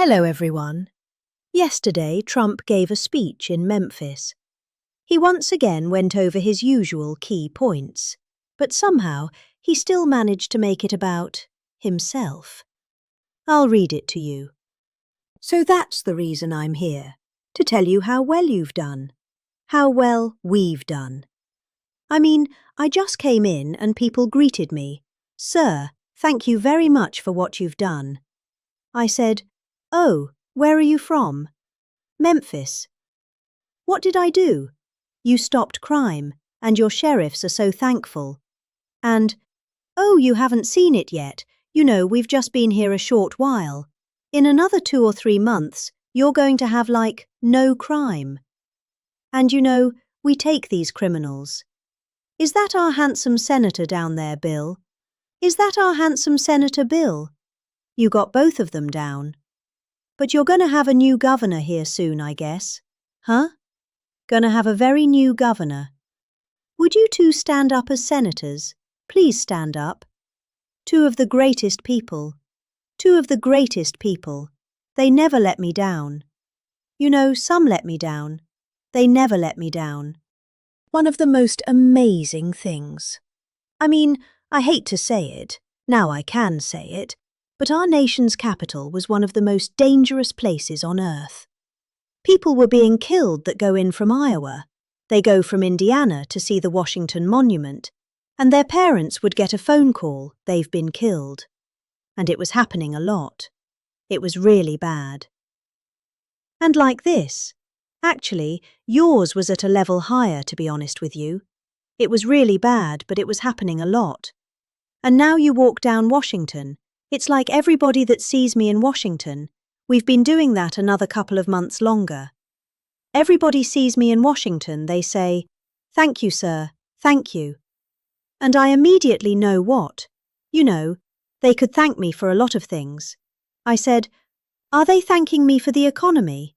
Hello, everyone. Yesterday, Trump gave a speech in Memphis. He once again went over his usual key points, but somehow he still managed to make it about himself. I'll read it to you. So that's the reason I'm here, to tell you how well you've done. How well we've done. I mean, I just came in and people greeted me. Sir, thank you very much for what you've done. I said, oh, where are you from? Memphis. What did I do? You stopped crime, and your sheriffs are so thankful. And, oh, you haven't seen it yet. You know, we've just been here a short while. In another 2 or 3 months, you're going to have, no crime. And you know, we take these criminals. Is that our handsome senator down there, Bill? Is that our handsome Senator Bill? You got both of them down. But you're going to have a new governor here soon, I guess. Huh? Gonna have a very new governor. Would you two stand up as senators? Please stand up. 2 of the greatest people. 2 of the greatest people. They never let me down. You know, some let me down. They never let me down. One of the most amazing things. I mean, I hate to say it. Now I can say it. But our nation's capital was one of the most dangerous places on earth. People were being killed that go in from Iowa. They go from Indiana to see the Washington Monument, and their parents would get a phone call, they've been killed. And it was happening a lot. It was really bad. And like this. Actually, yours was at a level higher, to be honest with you. It was really bad, but it was happening a lot. And now you walk down Washington. It's like everybody that sees me in Washington, we've been doing that another couple of months longer. Everybody sees me in Washington, they say, thank you, sir, thank you. And I immediately know what. You know, they could thank me for a lot of things. I said, are they thanking me for the economy?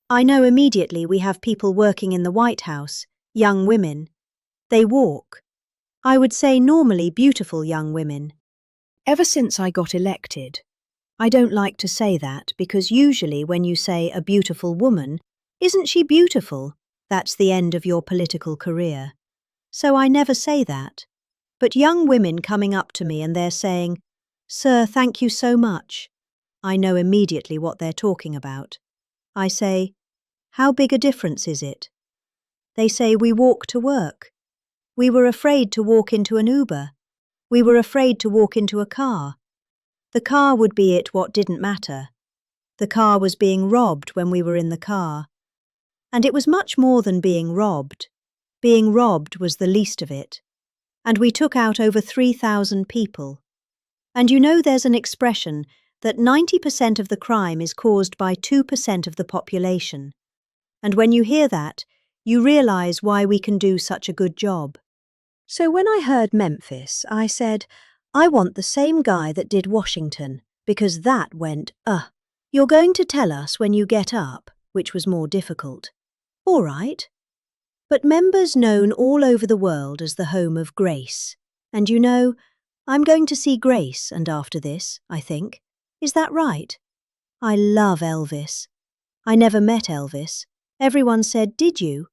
I know immediately we have people working in the White House, young women. They walk. I would say normally beautiful young women. Ever since I got elected, I don't like to say that because usually when you say a beautiful woman, isn't she beautiful? That's the end of your political career. So I never say that. But young women coming up to me and they're saying, sir, thank you so much. I know immediately what they're talking about. I say, how big a difference is it? They say we walk to work. We were afraid to walk into an Uber. We were afraid to walk into a car. The car would be it what didn't matter. The car was being robbed when we were in the car. And it was much more than being robbed. Being robbed was the least of it. And we took out over 3,000 people. And you know there's an expression that 90% of the crime is caused by 2% of the population. And when you hear that, you realize why we can do such a good job. So when I heard Memphis, I said, I want the same guy that did Washington, because that went, you're going to tell us when you get up, which was more difficult. All right. But members known all over the world as the home of Grace. And you know, I'm going to see Grace and after this, I think. Is that right? I love Elvis. I never met Elvis. Everyone said, did you?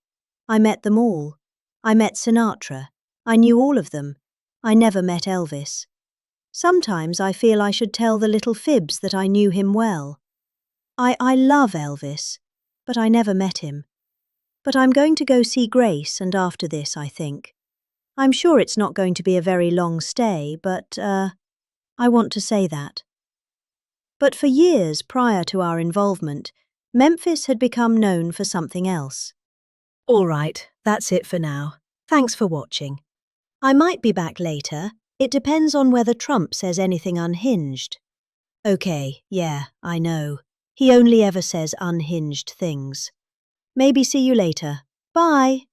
I met them all. I met Sinatra. I knew all of them. I never met Elvis. Sometimes I feel I should tell the little Fibs that I knew him well. I love Elvis, but I never met him. But I'm going to go see Grace and after this, I think. I'm sure it's not going to be a very long stay, but, I want to say that. But for years prior to our involvement, Memphis had become known for something else. All right, that's it for now. Thanks for watching. I might be back later. It depends on whether Trump says anything unhinged. Okay, yeah, I know. He only ever says unhinged things. Maybe see you later. Bye.